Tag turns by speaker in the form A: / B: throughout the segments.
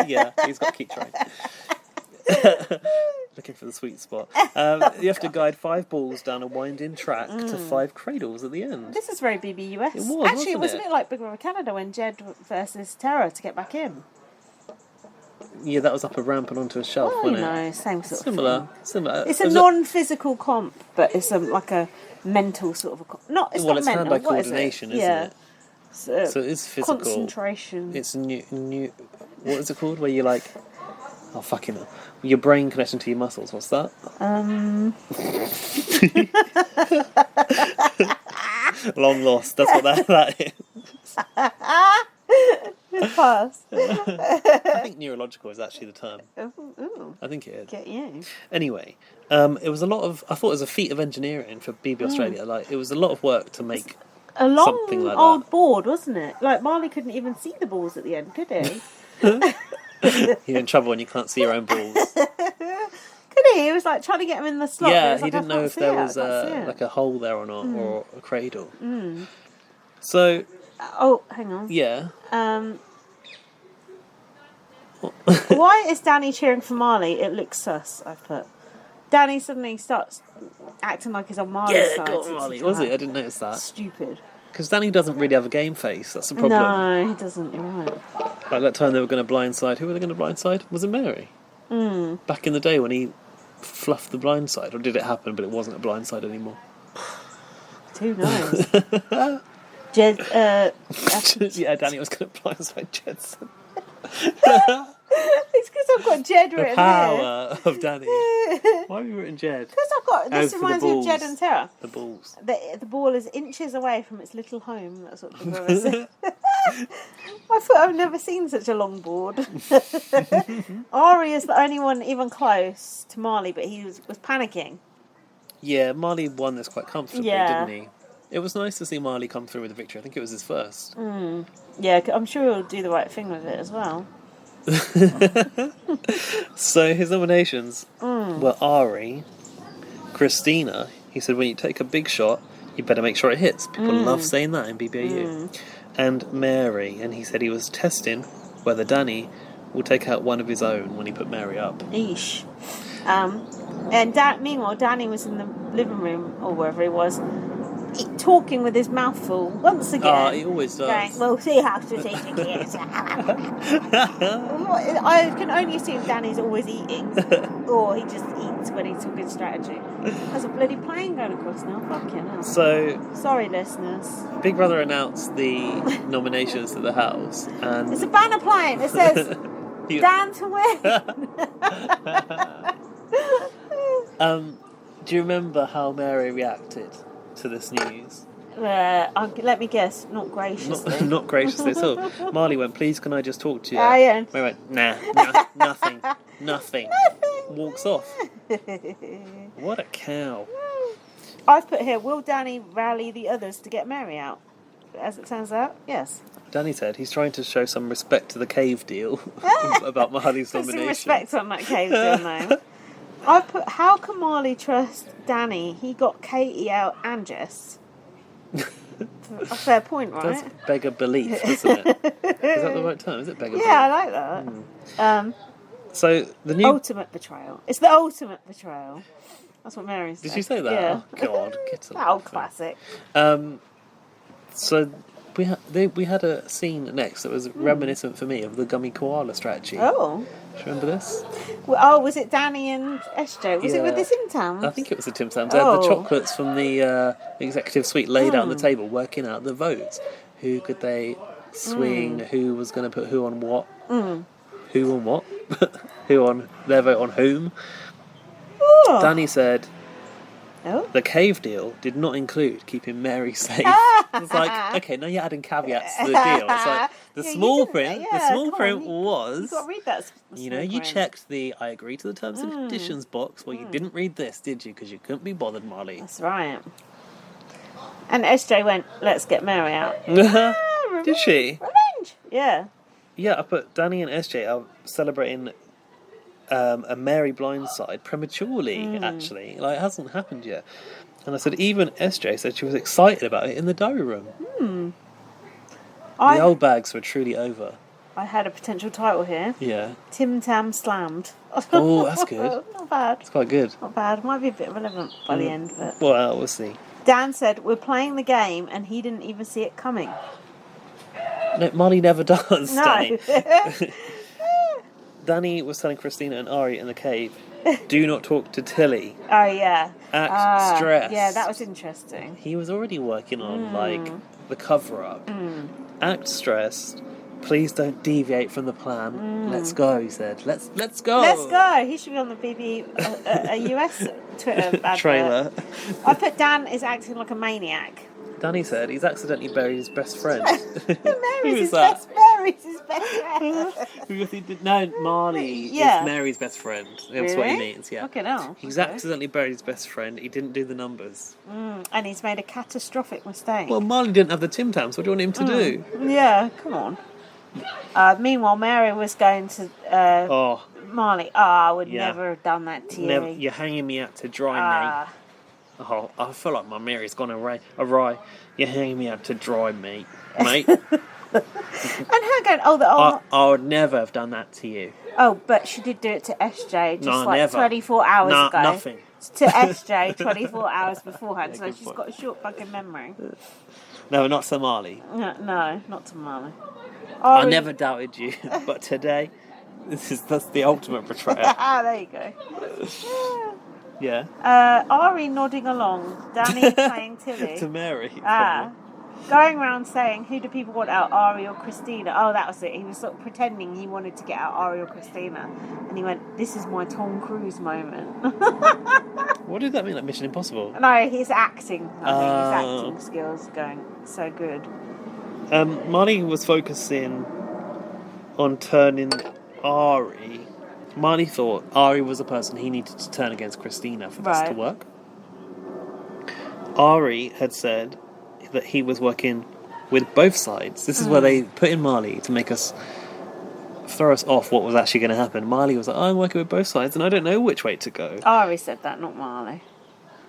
A: Yeah, he's got to keep trying. Looking for the sweet spot. You have to guide 5 balls down a winding track to 5 cradles at the end.
B: This is very BBUS.
A: It was,
B: Actually, it was
A: wasn't
B: a bit like Big Brother Canada when Jed versus Tara to get back in.
A: Yeah, that was up a ramp and onto a shelf,
B: Well,
A: wasn't it?
B: same sort of
A: Similar.
B: It's a non-physical comp, but it's like a mental sort of a comp. It's not
A: it's
B: mental.
A: hand-eye
B: What
A: coordination,
B: is it?
A: isn't it?
B: So
A: it is physical.
B: Concentration.
A: It's new. What is it called? Where you like... Oh, fucking hell. Your brain connecting to your muscles. What's that? Long lost. That's what that is.
B: Pass.
A: I think neurological is actually the term.
B: Ooh.
A: I think it is.
B: Get you.
A: Anyway, it was a lot of... I thought it was a feat of engineering for BB Australia. Like, it was a lot of work to make
B: A long
A: something like
B: old
A: that.
B: board, wasn't it? Like, Marley couldn't even see the balls at the end, could he?
A: You're in trouble when you can't see your own balls.
B: Could he? He was like trying to get him in the slot.
A: Yeah,
B: was
A: he
B: like,
A: didn't know if there was like a hole there or not, or a cradle. So...
B: Oh, hang on.
A: Yeah.
B: Why is Danny cheering for Marley? It looks sus, I've put. Danny suddenly starts acting like he's on Marley's side.
A: Yeah, go on, Marley. Was it? I didn't notice that.
B: Stupid.
A: Because Danny doesn't really have a game face. That's the problem.
B: No, he doesn't. You're right.
A: Like that time they were going to blindside. Who were they going to blindside? Was it Mary? Back in the day when he fluffed the blindside. Or did it happen, but it wasn't a blindside anymore?
B: Who knows? Jed,
A: yeah, Danny was going to blindside Jedson.
B: It's because I've got Jed written
A: The power of Danny. Why have you written Jed?
B: Because I've got... This reminds me of Jed and Tara.
A: The balls.
B: The ball is inches away from its little home. That's what the brother said. I thought I've never seen such a long board. Ari is the only one even close to Marley, but he was panicking.
A: Yeah, Marley won this quite comfortably,
B: Yeah.
A: didn't he? It was nice to see Marley come through with a victory. I think it was his first.
B: Yeah, I'm sure he'll do the right thing with it as well.
A: So his nominations were Ari, Christina. He said, when you take a big shot, you better make sure it hits. People love saying that in BBAU. And Mary, and he said he was testing whether Danny will take out one of his own when he put Mary up.
B: Eesh. And meanwhile, Danny was in the living room, or wherever he was, talking with his mouth full once again.
A: Oh, he always does.
B: Going, we'll see how strategic he is. I can only assume Danny's always eating, or he just eats when he's talking strategy. There's a bloody plane going across now. Fucking hell.
A: So,
B: sorry, listeners.
A: Big Brother announced the nominations to the House, and
B: it's a banner plane. It says Dan to win.
A: Do you remember how Mary reacted to this news?
B: Let me guess, not graciously.
A: Not graciously at all. Marley went, please can I just talk to you?
B: Yeah.
A: Mary went, nah, nothing. Walks off. What a cow.
B: I've put here, will Danny rally the others to get Mary out? As it turns out, yes.
A: Danny said he's trying to show some respect to the cave deal about Marley's
B: Put
A: nomination.
B: some respect on that cave deal now. I put, how can Marley trust Danny? He got Katie out and Jess. A fair point, right?
A: That's beggar belief, isn't it? Is that the right term? Is it beggar belief?
B: Yeah, I like that.
A: So the new
B: ultimate betrayal. It's the ultimate betrayal. That's what Mary said.
A: Did she say that?
B: Yeah.
A: Oh God, get to
B: that old classic.
A: So we had a scene next that was reminiscent for me of the gummy koala strategy.
B: Oh.
A: Do you remember this?
B: Well, was it Danny and SJ? Was it with the Tim Tams?
A: I think it was the Tim Tams. They had the chocolates from the executive suite laid out on the table, working out the votes. Who could they swing? Who was going to put who on what? Who on what? Who on their vote on whom?
B: Oh.
A: Danny said the cave deal did not include keeping Mary safe. It's like, okay, now you're adding caveats to the deal. It's like the small print. The small print was.
B: You've got to read that.
A: You checked the I agree to the terms and conditions box. Well, you didn't read this, did you? Because you couldn't be bothered, Marley.
B: That's right. And SJ went, let's get Mary out.
A: Did she?
B: Revenge. Yeah.
A: Yeah, I put Danny and SJ are celebrating a Mary blindside prematurely, actually. Like, it hasn't happened yet. And I said, even SJ said she was excited about it in the diary room. The old bags were truly over.
B: I had a potential title here.
A: Yeah.
B: Tim Tam Slammed.
A: Oh, that's good.
B: Not bad.
A: It's quite good.
B: Not bad. Might be a bit irrelevant by the end, but...
A: Well, we'll see.
B: Dan said, we're playing the game, and he didn't even see it coming.
A: No, Marley never does,
B: No.
A: Danny. Danny was telling Christina and Ari in the cave, do not talk to Tilly.
B: Oh, yeah.
A: Act stressed.
B: Yeah, that was interesting.
A: He was already working on, the cover-up. Act stressed. Please don't deviate from the plan. Let's go, he said. Let's go.
B: Let's go. He should be on the BB, a US Twitter advert.
A: Trailer.
B: I put Dan is acting like a maniac.
A: Danny said he's accidentally buried his best friend.
B: Mary's his best friend.
A: No, Marley is Mary's best friend. That's what he means, yeah.
B: Fucking hell.
A: He's accidentally buried his best friend. He didn't do the numbers.
B: And he's made a catastrophic mistake.
A: Well, Marley didn't have the Tim Tams. What do you want him to do?
B: Yeah, come on. Meanwhile, Mary was going to Marley. I would never have done that to you.
A: You're hanging me out to dry, mate. Oh, I feel like my Mary's gone awry. You're hanging me out to dry, mate. And her
B: going,
A: I would never have done that to you.
B: Oh, but she did do it to SJ just
A: never.
B: 24 hours ago.
A: Nothing.
B: To SJ 24 hours beforehand, so she's got a short fucking memory.
A: No, not to Marley.
B: No, not to Marley.
A: I never doubted you, but today, that's the ultimate betrayal.
B: There you go.
A: Yeah.
B: Ari nodding along, Danny playing Tilly.
A: To Mary.
B: Going around saying, who do people want out, Ari or Christina? Oh, that was it. He was sort of pretending he wanted to get out Ari or Christina. And he went, this is my Tom Cruise moment.
A: What did that mean, like Mission Impossible?
B: No, his acting. I think his acting skills going so good.
A: Marley was focusing on turning Ari. Marley thought Ari was the person he needed to turn against Christina for this to work. Ari had said that he was working with both sides. This is where they put in Marley to make us throw us off what was actually going to happen. Marley was like, I'm working with both sides and I don't know which way to go.
B: Ari said that, not Marley.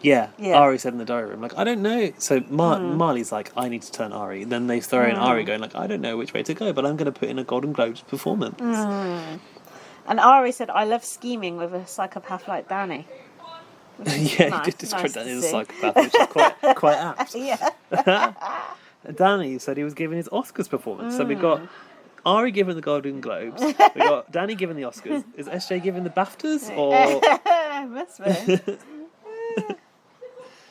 A: Yeah. Ari said in the diary room, like, I don't know. So Marley's like, I need to turn Ari. Then they throw in Ari going, like, I don't know which way to go, but I'm going to put in a Golden Globes performance.
B: And Ari said, I love scheming with a psychopath like Danny.
A: Yeah, he did describe Danny as a psychopath, which is quite apt.
B: Yeah.
A: Danny said he was giving his Oscars performance. So we got Ari giving the Golden Globes. We got Danny giving the Oscars. Is SJ giving the BAFTAs? Or
B: Must be.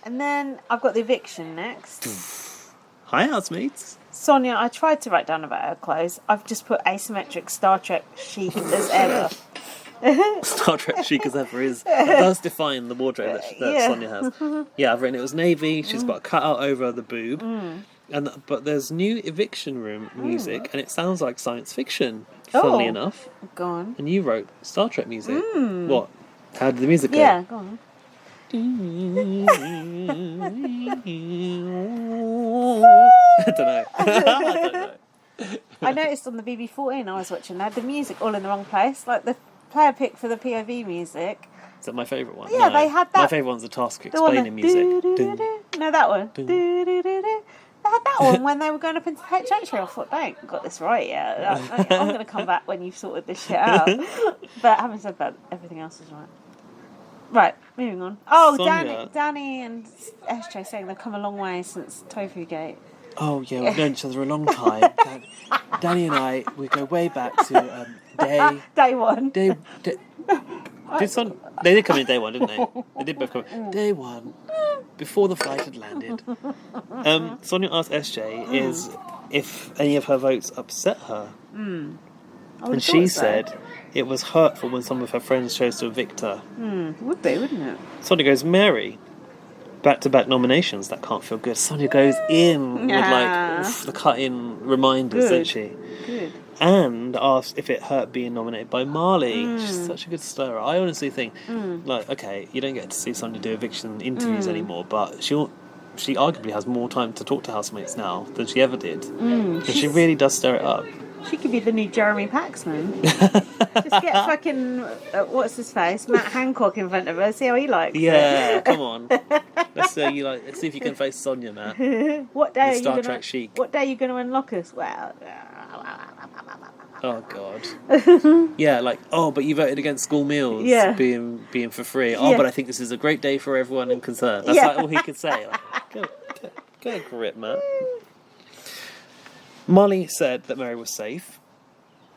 B: And then I've got the eviction next.
A: Hi, housemates.
B: Sonia, I tried to write down about her clothes. I've just put asymmetric Star Trek chic as ever.
A: Star Trek chic as ever is. That does define the wardrobe that Sonia has. Yeah, I've written it was navy. She's got a cutout over the boob. But there's new eviction room music, and it sounds like science fiction, funnily enough.
B: Go on.
A: And you wrote Star Trek music. What? How did the music go?
B: Yeah, go on.
A: I don't know.
B: I noticed on the BB14 I was watching, they had the music all in the wrong place. Like the player pick for the POV music.
A: Is that my favourite one?
B: Yeah, they had that.
A: My favourite one's the task explaining music.
B: No, that one. They had that one when they were going up into the HH. I thought, I ain't got this right yet. I'm going to come back when you've sorted this shit out. But having said that, everything else is right. Right, moving on. Oh, Danny and SJ saying they've come a long way since Tofu Gate.
A: Oh, yeah, we've known each other a long time. Danny and I, we go way back to
B: Day one.
A: They did come in day one, didn't they? They did both come in. Day one, before the flight had landed. Sonia asked SJ is if any of her votes upset her. And she said it was hurtful when some of her friends chose to evict her.
B: Would be, wouldn't it?
A: Sonia goes, Mary, back-to-back nominations, that can't feel good. Sonia goes in with the cut-in reminders, doesn't she?
B: Good.
A: And asked if it hurt being nominated by Marley. She's such a good stirrer. I honestly think, okay, you don't get to see Sonia do eviction interviews anymore, but she arguably has more time to talk to housemates now than she ever did. Because she really does stir it up.
B: She could be the new Jeremy Paxman. Just get fucking, what's his face, Matt Hancock in front of her, see how he likes it.
A: Yeah, come on. Let's see if you can face Sonia, Matt.
B: What day
A: Star Trek chic.
B: What day are you going to unlock us? Well,
A: Oh God. Yeah, like, oh, but you voted against school meals being for free. Oh, but I think this is a great day for everyone concerned. That's like all he could say. Like, go grip, Matt. Molly said that Mary was safe.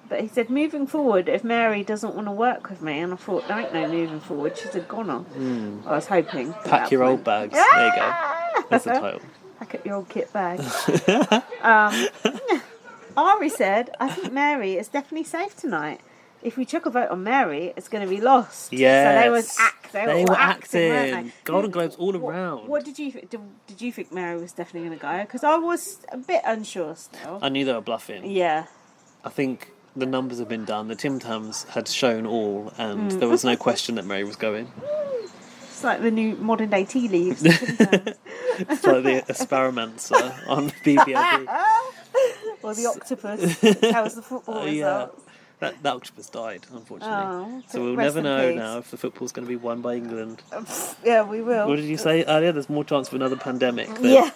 B: But he said, moving forward, if Mary doesn't want to work with me, and I thought, there ain't no moving forward, she's a goner. I was hoping.
A: Pack your old bags. There you go. That's the title.
B: Pack up your old kit bag. Ari said, I think Mary is definitely safe tonight. If we took a vote on Mary, it's going to be lost.
A: Yes.
B: So they were acting. Weren't they?
A: Golden Globes all around.
B: What did you think? Did you think Mary was definitely going to go? Because I was a bit unsure still.
A: I knew they were bluffing.
B: Yeah.
A: I think the numbers have been done. The Tim Tams had shown all, and there was no question that Mary was going.
B: It's like the new modern day tea leaves.
A: It's like the Asparamancer on BBLB.
B: Or the octopus that tells the football results.
A: That octopus died, unfortunately.
B: Oh,
A: so we'll never know now if the football's going to be won by England.
B: Yeah, we will.
A: What did you say earlier? There's more chance of another pandemic than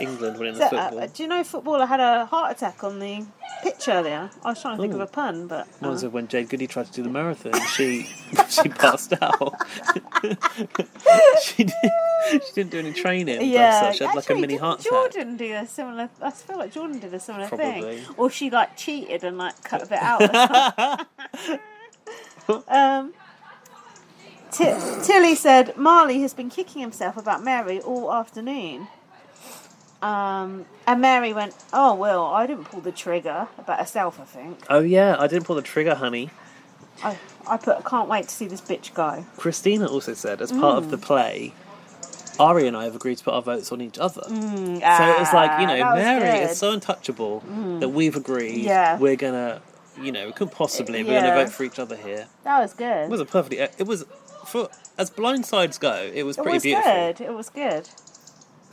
A: England winning the football.
B: Do you know footballer had a heart attack on the pitch earlier? I was trying to think of a pun, but...
A: What was it when Jade Goody tried to do the marathon? She passed out. she didn't do any training.
B: Yeah,
A: she had like a mini heart attack.
B: Jordan do a similar... I feel like Jordan did a similar
A: Probably.
B: thing. Or she like cheated and like cut a bit out. Tilly said Marley has been kicking himself about Mary all afternoon. And Mary went, oh, well, I didn't pull the trigger about herself, I think.
A: Oh, yeah, I didn't pull the trigger, honey.
B: I can't wait to see this bitch go.
A: Christina also said, as part of the play, Ari and I have agreed to put our votes on each other. So it was like, Mary is so untouchable that we've agreed we're going to, we couldn't possibly, we're going to vote for each other here.
B: That was good.
A: As blind sides go, it was pretty beautiful.
B: It was good.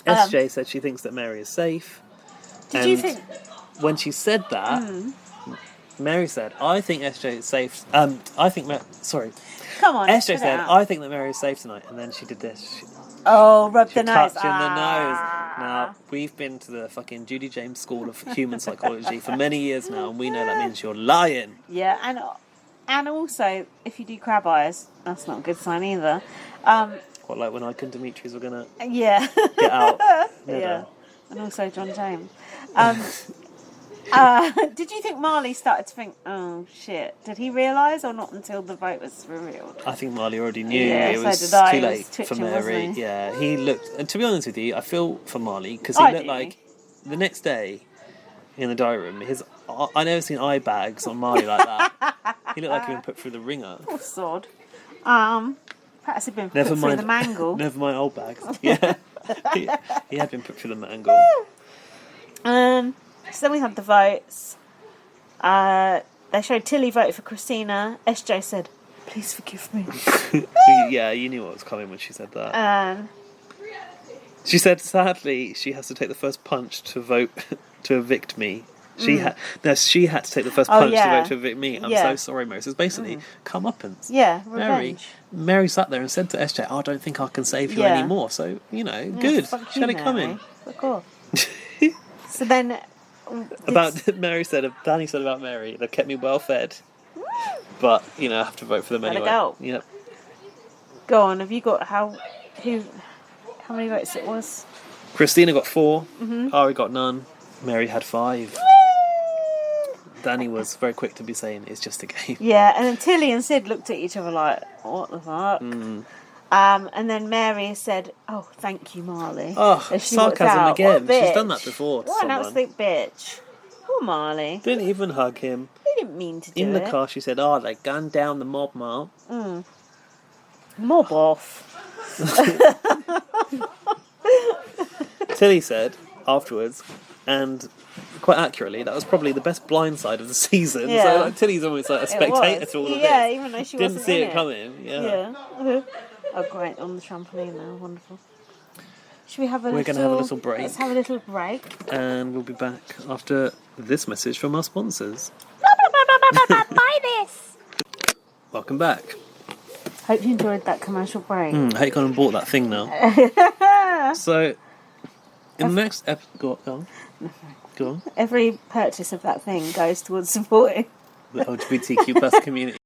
A: SJ said she thinks that Mary is safe.
B: Did you think...
A: When she said that, Mary said, I think SJ is safe. Sorry.
B: Come on,
A: SJ said, I think that Mary is safe tonight. And then she did this.
B: Rub the nose.
A: Touching the nose. Now, we've been to the fucking Judy James School of Human Psychology for many years now, and we know that means you're lying.
B: Yeah, and also, if you do crab eyes, that's not a good sign either.
A: What, like when Ike and Demetrius were going to
B: get
A: out?
B: Yeah, and also John James. Did you think Marley started to think, oh shit, did he realise or not until the vote was revealed?
A: I think Marley already knew it was
B: too
A: late for Mary. Yeah, he looked, and to be honest with you, I feel for Marley because he looked like the next day in the diary room, I never seen eye bags on Marley like that. He looked like he'd been put through the ringer.
B: Poor sod. Perhaps he'd been put through the mangle.
A: Never mind old bags. Yeah. he had been put through the mangle.
B: So then we had the votes. They showed Tilly voted for Christina. SJ said, please forgive me.
A: Yeah, you knew what was coming when she said that. She said, sadly, she has to take the first punch to vote to evict me. She had to take the first punch to vote to evict me. I'm so sorry, Mary. So it's basically comeuppance.
B: Yeah, revenge.
A: Mary sat there and said to SJ, I don't think I can save you anymore. So, good. She had it coming.
B: Fuck off. So then...
A: Danny said about Mary, they've kept me well fed. But, I have to vote for them anyway.
B: Go.
A: Yep.
B: Go on, have you got how many votes it was?
A: Christina got 4, Ari got none, Mary had 5. Danny was very quick to be saying it's just a game.
B: Yeah, and then Tilly and Sid looked at each other like, what the fuck? And then Mary said, oh, thank you, Marley.
A: Oh, sarcasm again. She's done that before.
B: What an absolute bitch. Poor Marley.
A: Didn't even hug him.
B: They didn't mean to do it.
A: In the car, she said, oh, they gunned down the mob, Ma.
B: Mob off.
A: Tilly said afterwards, and quite accurately, that was probably the best blind side of the season.
B: Yeah.
A: So Tilly's almost like a spectator to all of this.
B: Yeah, even though she
A: didn't
B: wasn't
A: see
B: in
A: it coming.
B: Yeah. Oh, great, on the trampoline now, wonderful. Should we have
A: We're going to have a little break.
B: Let's have a little break.
A: And we'll be back after this message from our sponsors.
B: Buy this!
A: Welcome back.
B: Hope you enjoyed that commercial break.
A: I hate gone and bought that thing now. So, in the next episode... Go on. Go on.
B: Every purchase of that thing goes towards supporting
A: the LGBTQ plus community.